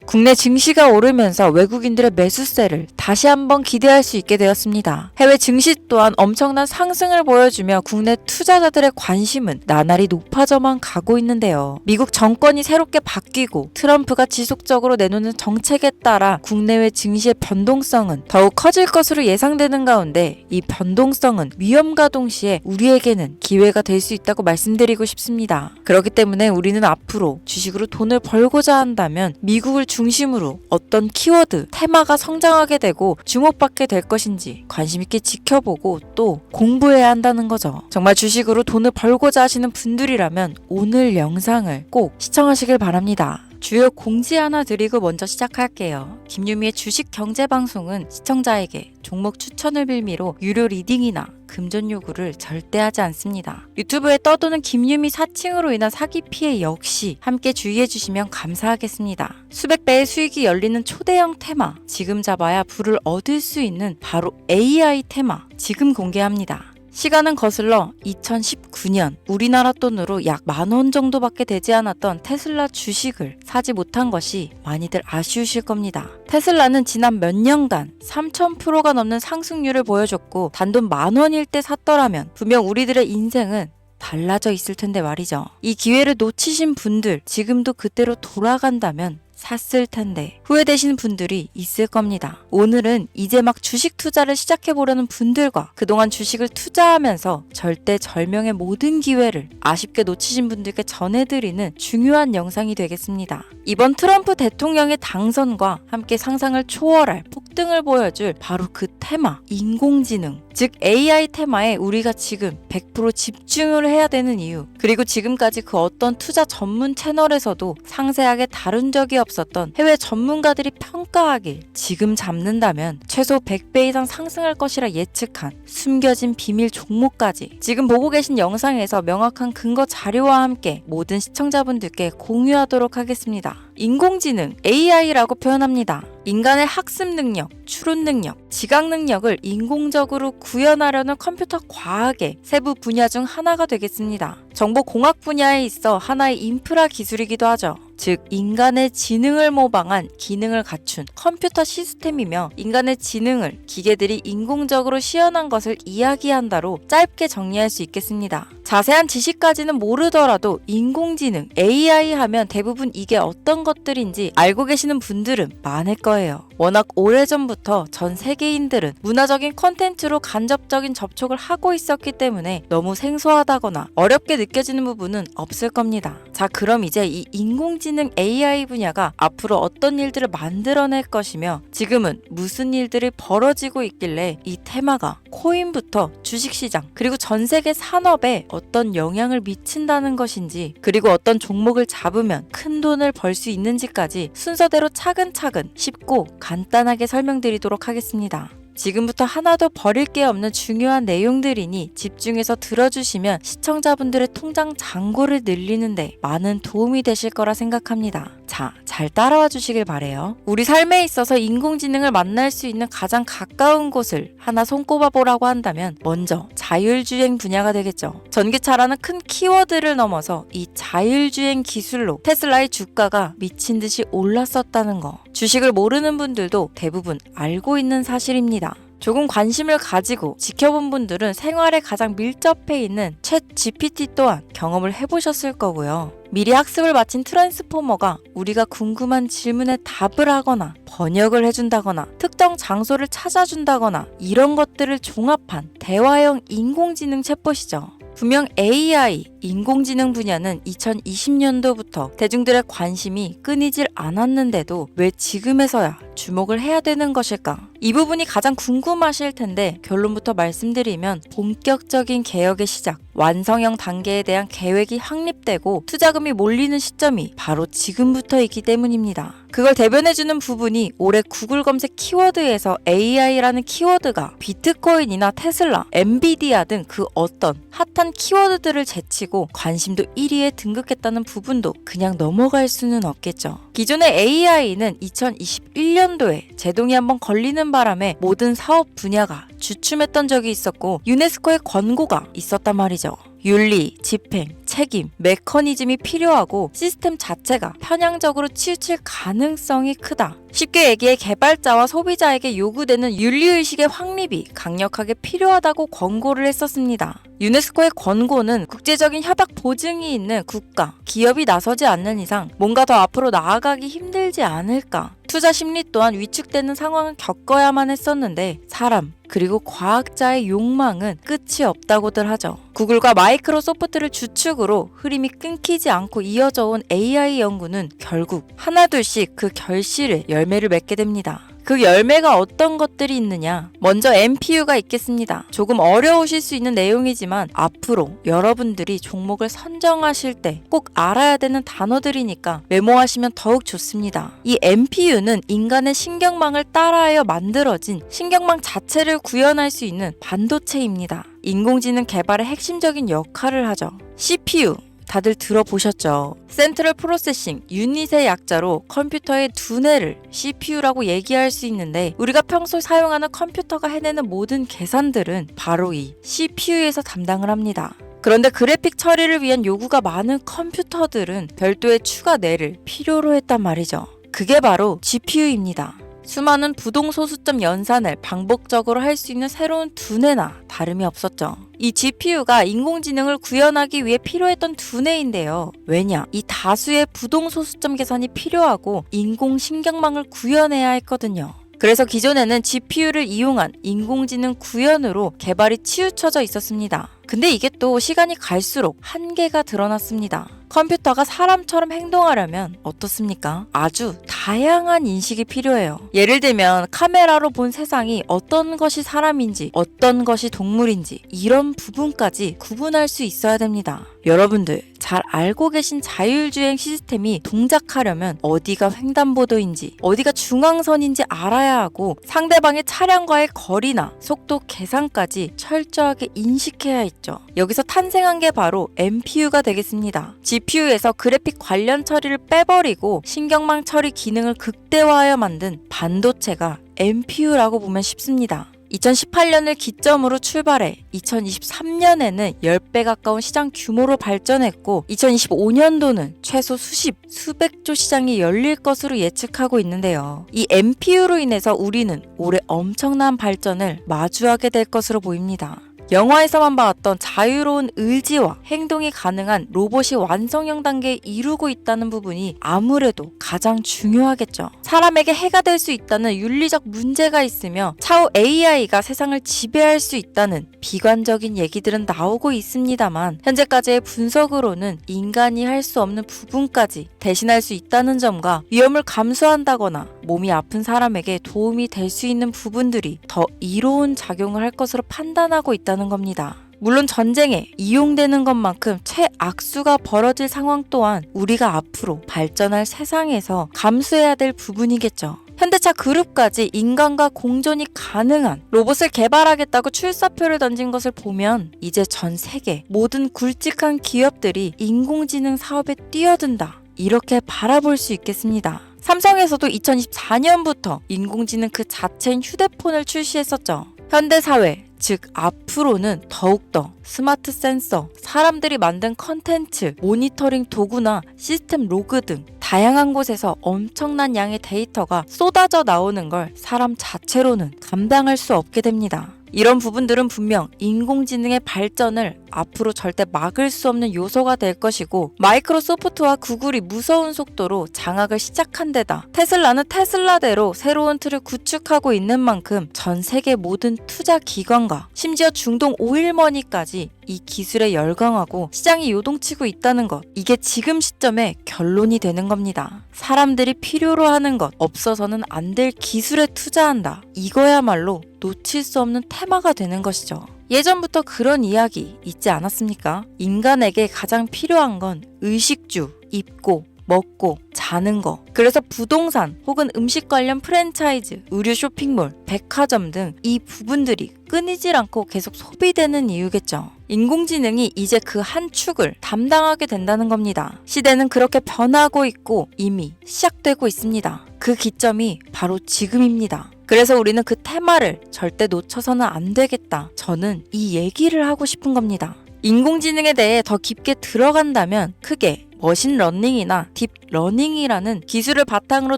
국내 증시가 오르면서 외국인들의 매수세를 다시 한번 기대할 수 있게 되었습니다. 해외 증시 또한 엄청난 상승을 보여주며 국내 투자자들의 관심은 나날이 높아져만 가고 있는데요. 미국 정권이 새롭게 바뀌고 트럼프가 지속적으로 내놓는 정책에 따라 국내외 증시의 변동성은 더욱 커질 것으로 예상되는 가운데 이 변동성은 위험과 동시에 우리에게는 기회가 될 수 있다고 말씀드리고 싶습니다. 그렇기 때문에 우리는 앞으로 주식으로 돈을 벌고자 한다면 미국을 중심으로 어떤 키워드, 테마가 성장하게 되고 주목받게 될 것인지 관심 있게 지켜보고 또 공부해야 한다는 거죠. 정말 주식으로 돈을 벌고자 하시는 분들이라면 오늘 영상을 꼭 시청하시길 바랍니다. 주요 공지 하나 드리고 먼저 시작할게요. 김유미의 주식 경제 방송은 시청자에게 종목 추천을 빌미로 유료 리딩이나 금전 요구를 절대 하지 않습니다. 유튜브에 떠도는 김유미 사칭으로 인한 사기 피해 역시 함께 주의해 주시면 감사하겠습니다. 수백 배의 수익이 열리는 초대형 테마, 지금 잡아야 부를 얻을 수 있는 바로 AI 테마, 지금 공개합니다. 시간은 거슬러 2019년 우리나라 돈으로 약 10,000원 정도밖에 되지 않았던 테슬라 주식을 사지 못한 것이 많이들 아쉬우실 겁니다. 테슬라는 지난 몇 년간 3000%가 넘는 상승률을 보여줬고 단돈 10,000원일 때 샀더라면 분명 우리들의 인생은 달라져 있을 텐데 말이죠. 이 기회를 놓치신 분들 지금도 그때로 돌아간다면 샀을 텐데 후회되시는 분들이 있을 겁니다. 오늘은 이제 막 주식 투자를 시작해보려는 분들과 그동안 주식을 투자하면서 절대절명의 모든 기회를 아쉽게 놓치신 분들께 전해드리는 중요한 영상이 되겠습니다. 이번 트럼프 대통령의 당선과 함께 상상을 초월할 폭등을 보여줄 바로 그 테마, 인공지능, 즉 AI 테마에 우리가 지금 100% 집중을 해야 되는 이유, 그리고 지금까지 그 어떤 투자 전문 채널에서도 상세하게 다룬 적이 없었던 해외 전문가들이 평가하길 지금 잡는다면 최소 100배 이상 상승할 것이라 예측한 숨겨진 비밀 종목까지 지금 보고 계신 영상에서 명확한 근거 자료와 함께 모든 시청자분들께 공유하도록 하겠습니다. 인공지능, AI라고 표현합니다. 인간의 학습 능력, 추론 능력, 지각 능력을 인공적으로 구현하려는 컴퓨터 과학의 세부 분야 중 하나가 되겠습니다. 정보공학 분야에 있어 하나의 인프라 기술이기도 하죠. 즉 인간의 지능을 모방한 기능을 갖춘 컴퓨터 시스템이며 인간의 지능을 기계들이 인공적으로 시연한 것을 이야기한다로 짧게 정리할 수 있겠습니다. 자세한 지식까지는 모르더라도 인공지능, AI 하면 대부분 이게 어떤 것들인지 알고 계시는 분들은 많을 거예요. 워낙 오래전부터 전 세계인들은 문화적인 콘텐츠로 간접적인 접촉을 하고 있었기 때문에 너무 생소하다거나 어렵게 느껴지는 부분은 없을 겁니다. 자, 그럼 이제 이 인공지능 AI 분야가 앞으로 어떤 일들을 만들어낼 것이며 지금은 무슨 일들이 벌어지고 있길래 이 테마가 코인부터 주식시장 그리고 전 세계 산업에 어떤 영향을 미친다는 것인지 그리고 어떤 종목을 잡으면 큰 돈을 벌 수 있는지까지 순서대로 차근차근 쉽고 간단하게 설명드리도록 하겠습니다. 지금부터 하나도 버릴 게 없는 중요한 내용들이니 집중해서 들어주시면 시청자분들의 통장 잔고를 늘리는데 많은 도움이 되실 거라 생각합니다. 자, 잘 따라와 주시길 바래요. 우리 삶에 있어서 인공지능을 만날 수 있는 가장 가까운 곳을 하나 손꼽아 보라고 한다면 먼저 자율주행 분야가 되겠죠. 전기차라는 큰 키워드를 넘어서 이 자율주행 기술로 테슬라의 주가가 미친 듯이 올랐었다는 거. 주식을 모르는 분들도 대부분 알고 있는 사실입니다. 조금 관심을 가지고 지켜본 분들은 생활에 가장 밀접해 있는 챗 GPT 또한 경험을 해보셨을 거고요. 미리 학습을 마친 트랜스포머가 우리가 궁금한 질문에 답을 하거나 번역을 해준다거나 특정 장소를 찾아준다거나 이런 것들을 종합한 대화형 인공지능 챗봇이죠. 분명 AI, 인공지능 분야는 2020년도부터 대중들의 관심이 끊이질 않았는데도 왜 지금에서야 주목을 해야 되는 것일까? 이 부분이 가장 궁금하실 텐데 결론부터 말씀드리면 본격적인 개혁의 시작, 완성형 단계에 대한 계획이 확립되고 투자금이 몰리는 시점이 바로 지금부터이기 때문입니다. 그걸 대변해주는 부분이 올해 구글 검색 키워드에서 AI라는 키워드가 비트코인이나 테슬라, 엔비디아 등 그 어떤 핫한 키워드들을 제치고 관심도 1위에 등극했다는 부분도 그냥 넘어갈 수는 없겠죠. 기존의 AI는 2021년도에 제동이 한번 걸리는 바람에 모든 사업 분야가 주춤했던 적이 있었고 유네스코의 권고가 있었단 말이죠. 윤리, 집행, 책임, 메커니즘이 필요하고 시스템 자체가 편향적으로 치우칠 가능성이 크다. 쉽게 얘기해 개발자와 소비자에게 요구되는 윤리의식의 확립이 강력하게 필요하다고 권고를 했었습니다. 유네스코의 권고는 국제적인 협약 보증이 있는 국가, 기업이 나서지 않는 이상 뭔가 더 앞으로 나아가기 힘들지 않을까. 투자 심리 또한 위축되는 상황을 겪어야만 했었는데 사람, 그리고 과학자의 욕망은 끝이 없다고들 하죠. 구글과 마이크로소프트를 주축으로 흐름이 끊기지 않고 이어져 온 AI 연구는 결국 하나둘씩 그 결실의 열매를 맺게 됩니다. 그 열매가 어떤 것들이 있느냐? 먼저 NPU가 있겠습니다. 조금 어려우실 수 있는 내용이지만 앞으로 여러분들이 종목을 선정하실 때 꼭 알아야 되는 단어들이니까 메모하시면 더욱 좋습니다. 이 NPU는 인간의 신경망을 따라하여 만들어진 신경망 자체를 구현할 수 있는 반도체입니다. 인공지능 개발의 핵심적인 역할을 하죠. CPU 다들 들어보셨죠? 센트럴 프로세싱 유닛의 약자로 컴퓨터의 두뇌를 CPU라고 얘기할 수 있는데 우리가 평소 사용하는 컴퓨터가 해내는 모든 계산들은 바로 이 CPU에서 담당을 합니다. 그런데 그래픽 처리를 위한 요구가 많은 컴퓨터들은 별도의 추가 뇌를 필요로 했단 말이죠. 그게 바로 GPU입니다. 수많은 부동소수점 연산을 반복적으로 할 수 있는 새로운 두뇌나 다름이 없었죠. 이 GPU가 인공지능을 구현하기 위해 필요했던 두뇌인데요. 왜냐? 이 다수의 부동소수점 계산이 필요하고 인공신경망을 구현해야 했거든요. 그래서 기존에는 GPU를 이용한 인공지능 구현으로 개발이 치우쳐져 있었습니다. 근데 이게 또 시간이 갈수록 한계가 드러났습니다. 컴퓨터가 사람처럼 행동하려면 어떻습니까? 아주 다양한 인식이 필요해요. 예를 들면 카메라로 본 세상이 어떤 것이 사람인지 어떤 것이 동물인지 이런 부분까지 구분할 수 있어야 됩니다. 여러분들 잘 알고 계신 자율주행 시스템이 동작하려면 어디가 횡단보도인지 어디가 중앙선인지 알아야 하고 상대방의 차량과의 거리나 속도 계산까지 철저하게 인식해야 있죠. 여기서 탄생한 게 바로 NPU가 되겠습니다. GPU에서 그래픽 관련 처리를 빼버리고 신경망 처리 기능을 극대화하여 만든 반도체가 NPU라고 보면 쉽습니다. 2018년을 기점으로 출발해 2023년에는 10배 가까운 시장 규모로 발전했고 2025년도는 최소 수백조 시장이 열릴 것으로 예측하고 있는데요. 이 NPU로 인해서 우리는 올해 엄청난 발전을 마주하게 될 것으로 보입니다. 영화에서만 봤던 자유로운 의지와 행동이 가능한 로봇이 완성형 단계에 이루고 있다는 부분이 아무래도 가장 중요하겠죠. 사람에게 해가 될 수 있다는 윤리적 문제가 있으며 차후 AI가 세상을 지배할 수 있다는 비관적인 얘기들은 나오고 있습니다만 현재까지의 분석으로는 인간이 할 수 없는 부분까지 대신할 수 있다는 점과 위험을 감수한다거나 몸이 아픈 사람에게 도움이 될 수 있는 부분들이 더 이로운 작용을 할 것으로 판단하고 있다는 겁니다. 물론 전쟁에 이용되는 것만큼 최악수가 벌어질 상황 또한 우리가 앞으로 발전할 세상에서 감수해야 될 부분이겠죠. 현대차 그룹까지 인간과 공존이 가능한 로봇을 개발하겠다고 출사표를 던진 것을 보면 이제 전 세계 모든 굵직한 기업들이 인공지능 사업에 뛰어든다. 이렇게 바라볼 수 있겠습니다. 삼성에서도 2024년부터 인공지능 그 자체인 휴대폰을 출시했었죠. 현대사회, 즉 앞으로는 더욱더 스마트 센서, 사람들이 만든 컨텐츠, 모니터링 도구나 시스템 로그 등 다양한 곳에서 엄청난 양의 데이터가 쏟아져 나오는 걸 사람 자체로는 감당할 수 없게 됩니다. 이런 부분들은 분명 인공지능의 발전을 앞으로 절대 막을 수 없는 요소가 될 것이고 마이크로소프트와 구글이 무서운 속도로 장악을 시작한 데다 테슬라는 테슬라대로 새로운 틀을 구축하고 있는 만큼 전 세계 모든 투자 기관과 심지어 중동 오일머니까지 이 기술에 열광하고 시장이 요동치고 있다는 것, 이게 지금 시점에 결론이 되는 겁니다. 사람들이 필요로 하는 것, 없어서는 안 될 기술에 투자한다. 이거야말로 놓칠 수 없는 테마가 되는 것이죠. 예전부터 그런 이야기 있지 않았습니까? 인간에게 가장 필요한 건 의식주, 입고, 먹고, 자는 거. 그래서 부동산 혹은 음식 관련 프랜차이즈, 의류 쇼핑몰, 백화점 등 이 부분들이 끊이질 않고 계속 소비되는 이유겠죠. 인공지능이 이제 그 한 축을 담당하게 된다는 겁니다. 시대는 그렇게 변하고 있고 이미 시작되고 있습니다. 그 기점이 바로 지금입니다. 그래서 우리는 그 테마를 절대 놓쳐서는 안 되겠다. 저는 이 얘기를 하고 싶은 겁니다. 인공지능에 대해 더 깊게 들어간다면 크게 머신러닝이나 딥러닝이라는 기술을 바탕으로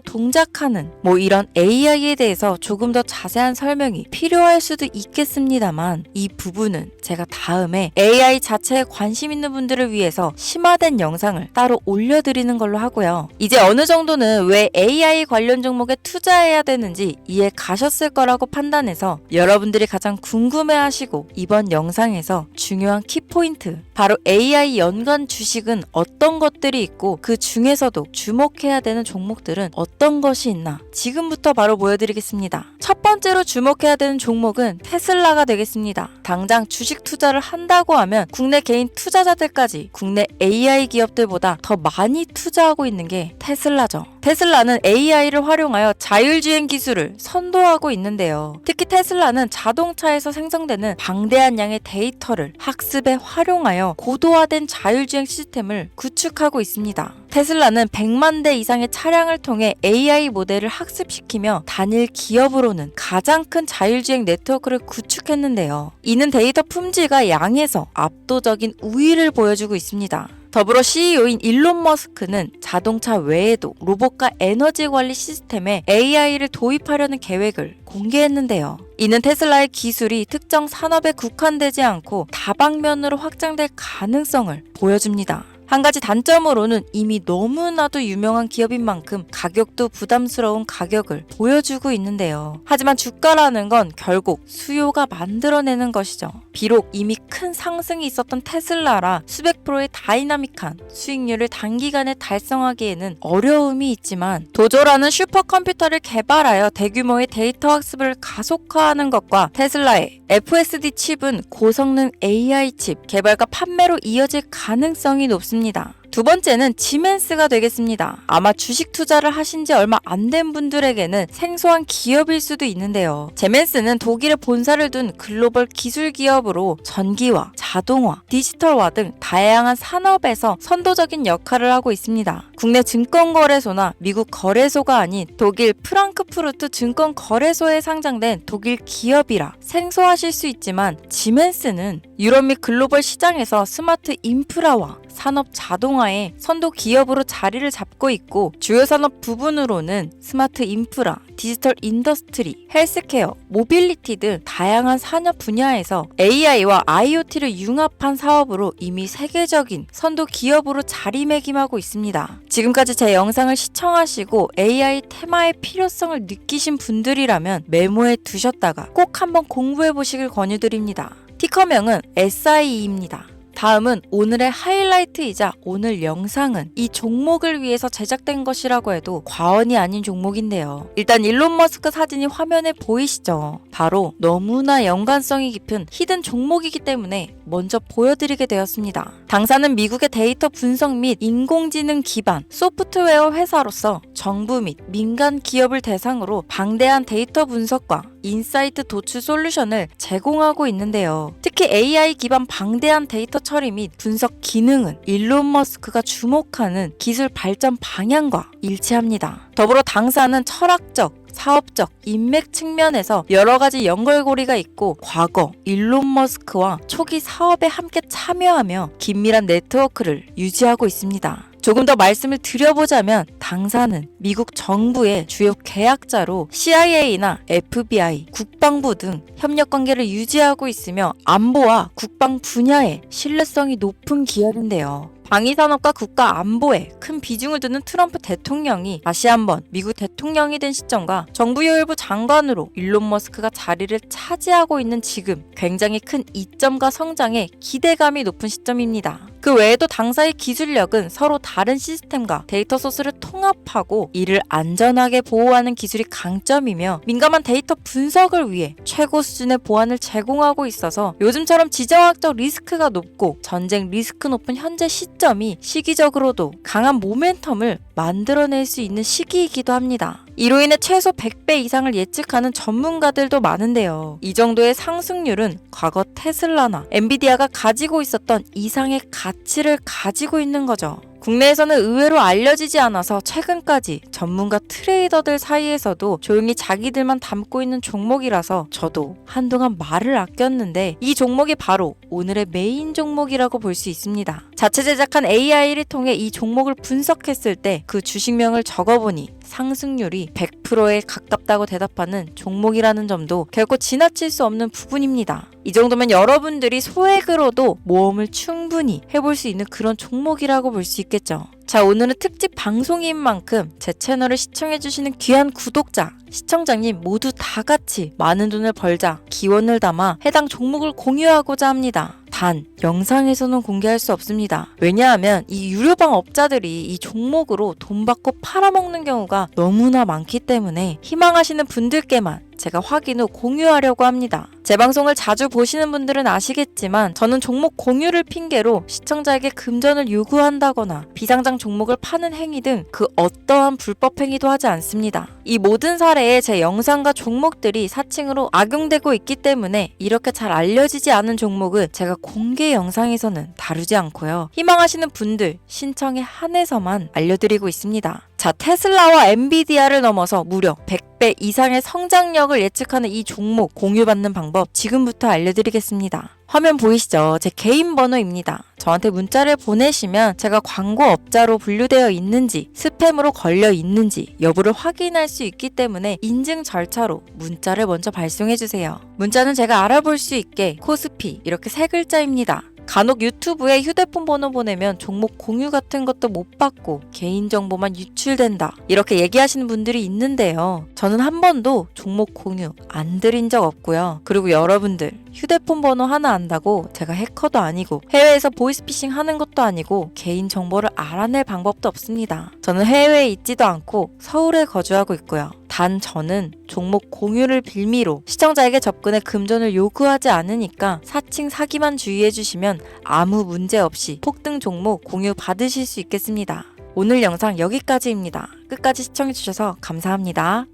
동작하는 이런 AI에 대해서 조금 더 자세한 설명이 필요할 수도 있겠습니다만 이 부분은 제가 다음에 AI 자체에 관심 있는 분들을 위해서 심화된 영상을 따로 올려드리는 걸로 하고요. 이제 어느 정도는 왜 AI 관련 종목에 투자해야 되는지 이해 가셨을 거라고 판단해서 여러분들이 가장 궁금해하시고 이번 영상에서 중요한 키포인트 바로 AI 연관 주식은 어떤 것들이 있고 그 중에서도 주목해야 되는 종목들은 어떤 것이 있나 지금부터 바로 보여드리겠습니다. 첫 번째로 주목해야 되는 종목은 테슬라가 되겠습니다. 당장 주식 투자를 한다고 하면 국내 개인 투자자들까지 국내 AI 기업들보다 더 많이 투자하고 있는 게 테슬라죠. 테슬라는 AI를 활용하여 자율주행 기술을 선도하고 있는데요. 특히 테슬라는 자동차에서 생성되는 방대한 양의 데이터를 학습에 활용하여 고도화된 자율주행 시스템을 구축하고 있습니다. 테슬라는 100만 대 이상의 차량을 통해 AI 모델을 학습시키며 단일 기업으로는 가장 큰 자율주행 네트워크를 구축했는데요. 이는 데이터 품질과 양에서 압도적인 우위를 보여주고 있습니다. 더불어 CEO인 일론 머스크는 자동차 외에도 로봇과 에너지 관리 시스템에 AI를 도입하려는 계획을 공개했는데요. 이는 테슬라의 기술이 특정 산업에 국한되지 않고 다방면으로 확장될 가능성을 보여줍니다. 한 가지 단점으로는 이미 너무나도 유명한 기업인 만큼 가격도 부담스러운 가격을 보여주고 있는데요. 하지만 주가라는 건 결국 수요가 만들어내는 것이죠. 비록 이미 큰 상승이 있었던 테슬라라 수백 프로의 다이나믹한 수익률을 단기간에 달성하기에는 어려움이 있지만 도조라는 슈퍼컴퓨터를 개발하여 대규모의 데이터 학습을 가속화하는 것과 테슬라의 FSD 칩은 고성능 AI 칩 개발과 판매로 이어질 가능성이 높습니다. 두 번째는 지멘스가 되겠습니다. 아마 주식 투자를 하신 지 얼마 안 된 분들에게는 생소한 기업일 수도 있는데요. 지멘스는 독일에 본사를 둔 글로벌 기술 기업으로 전기화, 자동화, 디지털화 등 다양한 산업에서 선도적인 역할을 하고 있습니다. 국내 증권거래소나 미국 거래소가 아닌 독일 프랑크푸르트 증권거래소에 상장된 독일 기업이라 생소하실 수 있지만 지멘스는 유럽 및 글로벌 시장에서 스마트 인프라와 산업 자동화의 선도 기업으로 자리를 잡고 있고 주요 산업 부분으로는 스마트 인프라, 디지털 인더스트리, 헬스케어, 모빌리티 등 다양한 산업 분야에서 AI와 IoT를 융합한 사업으로 이미 세계적인 선도 기업으로 자리매김하고 있습니다. 지금까지 제 영상을 시청하시고 AI 테마의 필요성을 느끼신 분들이라면 메모해 두셨다가 꼭 한번 공부해 보시길 권유드립니다. 티커명은 SIE입니다. 다음은 오늘의 하이라이트이자 오늘 영상은 이 종목을 위해서 제작된 것이라고 해도 과언이 아닌 종목인데요. 일단 일론 머스크 사진이 화면에 보이시죠? 바로 너무나 연관성이 깊은 히든 종목이기 때문에 먼저 보여드리게 되었습니다. 당사는 미국의 데이터 분석 및 인공지능 기반 소프트웨어 회사로서 정부 및 민간 기업을 대상으로 방대한 데이터 분석과 인사이트 도출 솔루션을 제공하고 있는데요. 특히 AI 기반 방대한 데이터 처리 및 분석 기능은 일론 머스크가 주목하는 기술 발전 방향과 일치합니다. 더불어 당사는 철학적, 사업적, 인맥 측면에서 여러 가지 연결고리가 있고 과거 일론 머스크와 초기 사업에 함께 참여하며 긴밀한 네트워크를 유지하고 있습니다. 조금 더 말씀을 드려보자면 당사는 미국 정부의 주요 계약자로 CIA나 FBI, 국방부 등 협력 관계를 유지하고 있으며 안보와 국방 분야에 신뢰성이 높은 기업인데요. 방위산업과 국가 안보에 큰 비중을 두는 트럼프 대통령이 다시 한번 미국 대통령이 된 시점과 정부요일부 장관으로 일론 머스크가 자리를 차지하고 있는 지금 굉장히 큰 이점과 성장에 기대감이 높은 시점입니다. 그 외에도 당사의 기술력은 서로 다른 시스템과 데이터 소스를 통합하고 이를 안전하게 보호하는 기술이 강점이며 민감한 데이터 분석을 위해 최고 수준의 보안을 제공하고 있어서 요즘처럼 지정학적 리스크가 높고 전쟁 리스크 높은 현재 시점이 시기적으로도 강한 모멘텀을 만들어낼 수 있는 시기이기도 합니다. 이로 인해 최소 100배 이상을 예측하는 전문가들도 많은데요. 이 정도의 상승률은 과거 테슬라나 엔비디아가 가지고 있었던 이상의 가치를 가지고 있는 거죠. 국내에서는 의외로 알려지지 않아서 최근까지 전문가 트레이더들 사이에서도 조용히 자기들만 담고 있는 종목이라서 저도 한동안 말을 아꼈는데 이 종목이 바로 오늘의 메인 종목이라고 볼 수 있습니다. 자체 제작한 AI를 통해 이 종목을 분석했을 때 그 주식명을 적어보니 상승률이 100%에 가깝다고 대답하는 종목이라는 점도 결코 지나칠 수 없는 부분입니다. 이 정도면 여러분들이 소액으로도 모험을 충분히 해볼 수 있는 그런 종목이라고 볼 수 있겠죠. 자, 오늘은 특집 방송인 만큼 제 채널을 시청해주시는 귀한 구독자, 시청자님 모두 다 같이 많은 돈을 벌자 기원을 담아 해당 종목을 공유하고자 합니다. 단, 영상에서는 공개할 수 없습니다. 왜냐하면 이 유료방 업자들이 이 종목으로 돈 받고 팔아먹는 경우가 너무나 많기 때문에 희망하시는 분들께만 제가 확인 후 공유하려고 합니다. 제 방송을 자주 보시는 분들은 아시겠지만 저는 종목 공유를 핑계로 시청자에게 금전을 요구한다거나 비상장 종목을 파는 행위 등 그 어떠한 불법 행위도 하지 않습니다. 이 모든 사례에 제 영상과 종목들이 사칭으로 악용되고 있기 때문에 이렇게 잘 알려지지 않은 종목은 제가 공개 영상에서는 다루지 않고요. 희망하시는 분들 신청에 한해서만 알려드리고 있습니다. 자, 테슬라와 엔비디아를 넘어서 무려 100배 이상의 성장력을 예측하는 이 종목 공유받는 방법 지금부터 알려드리겠습니다. 화면 보이시죠? 제 개인 번호입니다. 저한테 문자를 보내시면 제가 광고업자로 분류되어 있는지 스팸으로 걸려 있는지 여부를 확인할 수 있기 때문에 인증 절차로 문자를 먼저 발송해주세요. 문자는 제가 알아볼 수 있게 코스피 이렇게 세 글자입니다. 간혹 유튜브에 휴대폰 번호 보내면 종목 공유 같은 것도 못 받고 개인정보만 유출된다 이렇게 얘기하시는 분들이 있는데요. 저는 한 번도 종목 공유 안 드린 적 없고요. 그리고 여러분들 휴대폰 번호 하나 안다고 제가 해커도 아니고 해외에서 보이스피싱 하는 것도 아니고 개인정보를 알아낼 방법도 없습니다. 저는 해외에 있지도 않고 서울에 거주하고 있고요. 단 저는 종목 공유를 빌미로 시청자에게 접근해 금전을 요구하지 않으니까 사칭 사기만 주의해 주시면 아무 문제 없이 폭등 종목 공유 받으실 수 있겠습니다. 오늘 영상 여기까지입니다. 끝까지 시청해 주셔서 감사합니다.